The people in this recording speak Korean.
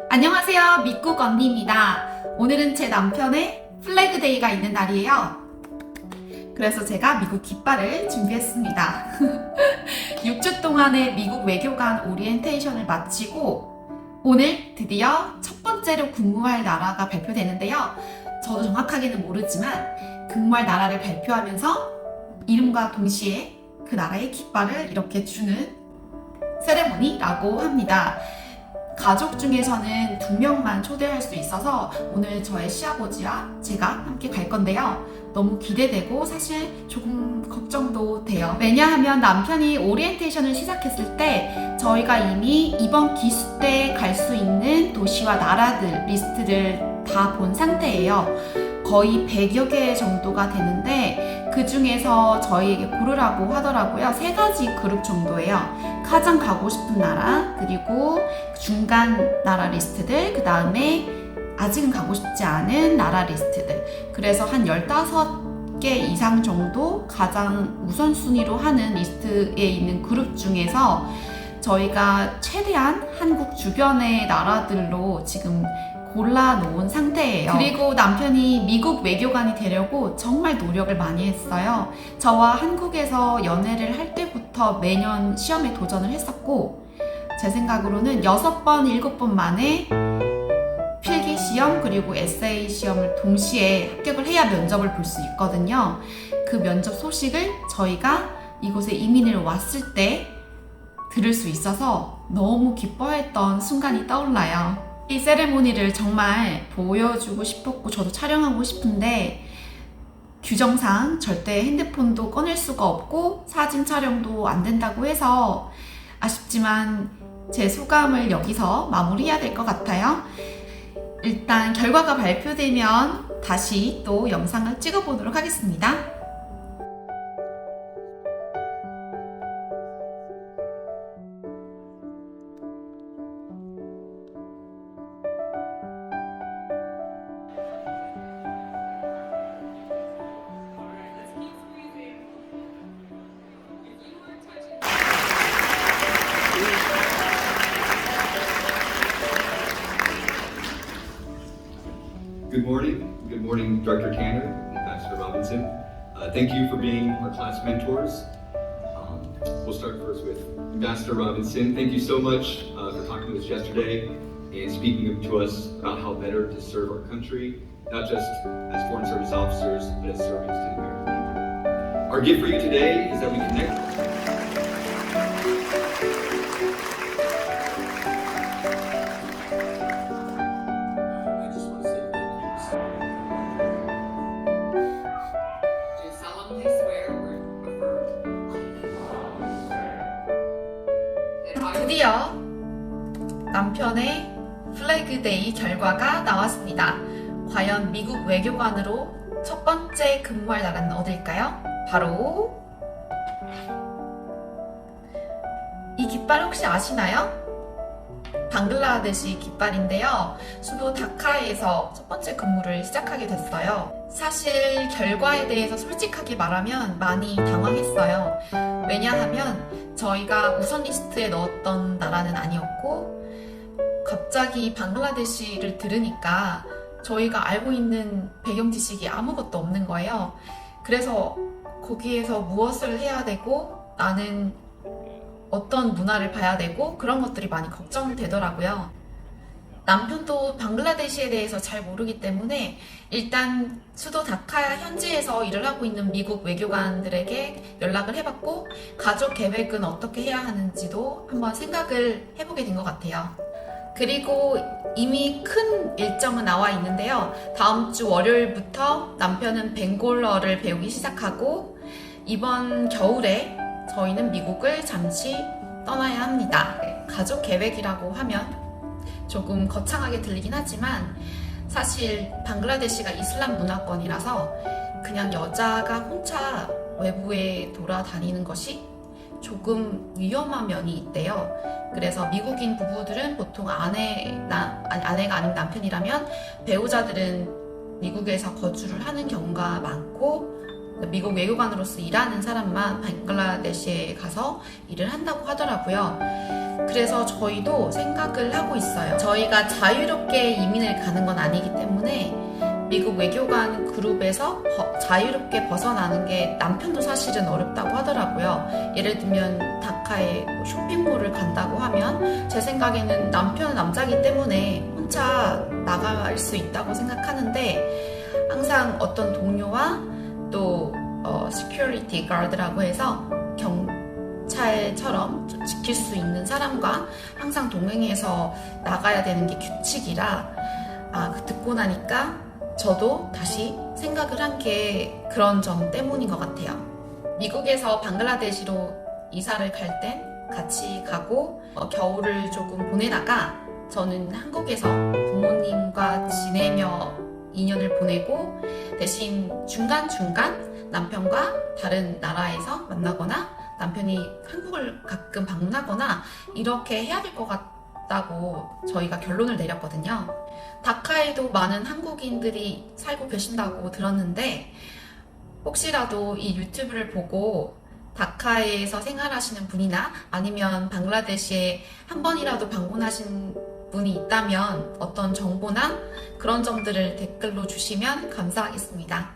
안녕하세요, 미국 언니입니다. 오늘은 제 남편의 플래그데이가 있는 날이에요. 그래서 제가 미국 깃발을 준비했습니다. 6주 동안의 미국 외교관 오리엔테이션을 마치고 오늘 드디어 첫 번째로 근무할 나라가 발표되는데요. 저도 정확하게는 모르지만 근무할 나라를 발표하면서 이름과 동시에 그 나라의 깃발을 이렇게 주는 세레모니라고 합니다. 가족 중에서는 2명만 초대할 수 있어서 오늘 저의 시아버지와 제가 함께 갈 건데요. 너무 기대되고 사실 조금 걱정도 돼요. 왜냐하면 남편이 오리엔테이션을 시작했을 때 저희가 이미 이번 기수 때 갈 수 있는 도시와 나라들 리스트를 다 본 상태예요. 거의 100여 개 정도가 되는데 그 중에서 저희에게 고르라고 하더라고요. 3가지 그룹 정도예요. 가장 가고 싶은 나라, 그리고 중간 나라 리스트들, 그 다음에 아직은 가고 싶지 않은 나라 리스트들. 그래서 한 15개 이상 정도 가장 우선순위로 하는 리스트에 있는 그룹 중에서 저희가 최대한 한국 주변의 나라들로 지금 골라놓은 상태예요. 그리고 남편이 미국 외교관이 되려고 정말 노력을 많이 했어요. 저와 한국에서 연애를 할 때부터 매년 시험에 도전을 했었고 제 생각으로는 6번, 7번 만에 필기 시험 그리고 에세이 시험을 동시에 합격을 해야 면접을 볼 수 있거든요. 그 면접 소식을 저희가 이곳에 이민을 왔을 때 들을 수 있어서 너무 기뻐했던 순간이 떠올라요. 이 세레모니를 정말 보여주고 싶었고 저도 촬영하고 싶은데 규정상 절대 핸드폰도 꺼낼 수가 없고 사진 촬영도 안 된다고 해서 아쉽지만 제 소감을 여기서 마무리해야 될 것 같아요. 일단 결과가 발표되면 다시 또 영상을 찍어보도록 하겠습니다. Good morning, Director Tanner and Ambassador Robinson. Thank you for being our class mentors. We'll start first with Ambassador Robinson. Thank you so much for talking to us yesterday and speaking to us about how better to serve our country, not just as foreign service officers, but as servants to the American people. Our gift for you today is that we connect. 드디어 남편의 플래그데이 결과가 나왔습니다. 과연 미국 외교관으로 첫 번째 근무할 나라는 어딜까요? 바로 이 깃발 혹시 아시나요? 방글라데시 깃발인데요. 수도 다카에서 첫 번째 근무를 시작하게 됐어요. 사실 결과에 대해서 솔직하게 말하면 많이 당황했어요. 왜냐하면 저희가 우선 리스트에 넣었던 나라는 아니었고 갑자기 방글라데시를 들으니까 저희가 알고 있는 배경 지식이 아무것도 없는 거예요. 그래서 거기에서 무엇을 해야 되고 나는 어떤 문화를 봐야 되고 그런 것들이 많이 걱정되더라고요. 남편도 방글라데시에 대해서 잘 모르기 때문에 일단 수도 다카 현지에서 일을 하고 있는 미국 외교관들에게 연락을 해봤고 가족 계획은 어떻게 해야 하는지도 한번 생각을 해보게 된 것 같아요. 그리고 이미 큰 일정은 나와 있는데요. 다음 주 월요일부터 남편은 벵골어를 배우기 시작하고 이번 겨울에 저희는 미국을 잠시 떠나야 합니다. 가족 계획이라고 하면 조금 거창하게 들리긴 하지만 사실 방글라데시가 이슬람 문화권이라서 그냥 여자가 혼자 외부에 돌아다니는 것이 조금 위험한 면이 있대요. 그래서 미국인 부부들은 보통 아내가 아닌 남편이라면 배우자들은 미국에서 거주를 하는 경우가 많고 미국 외교관으로서 일하는 사람만 방글라데시에 가서 일을 한다고 하더라고요. 그래서 저희도 생각을 하고 있어요. 저희가 자유롭게 이민을 가는 건 아니기 때문에 미국 외교관 그룹에서 자유롭게 벗어나는 게 남편도 사실은 어렵다고 하더라고요. 예를 들면 다카에 쇼핑몰을 간다고 하면 제 생각에는 남편은 남자이기 때문에 혼자 나갈 수 있다고 생각하는데 항상 어떤 동료와 또 시큐리티 가드라고 해서 경찰처럼 좀 지킬 수 있는 사람과 항상 동행해서 나가야 되는 게 규칙이라 듣고 나니까 저도 다시 생각을 한 게 그런 점 때문인 것 같아요. 미국에서 방글라데시로 이사를 갈 땐 같이 가고 겨울을 조금 보내다가 저는 한국에서 부모님과 지내며 2년을 보내고 대신 중간중간 남편과 다른 나라에서 만나거나 남편이 한국을 가끔 방문하거나 이렇게 해야 될 것 같다고 저희가 결론을 내렸거든요. 다카에도 많은 한국인들이 살고 계신다고 들었는데 혹시라도 이 유튜브를 보고 다카에서 생활하시는 분이나 아니면 방글라데시에 한 번이라도 방문하신 분이 있다면 어떤 정보나 그런 점들을 댓글로 주시면 감사하겠습니다.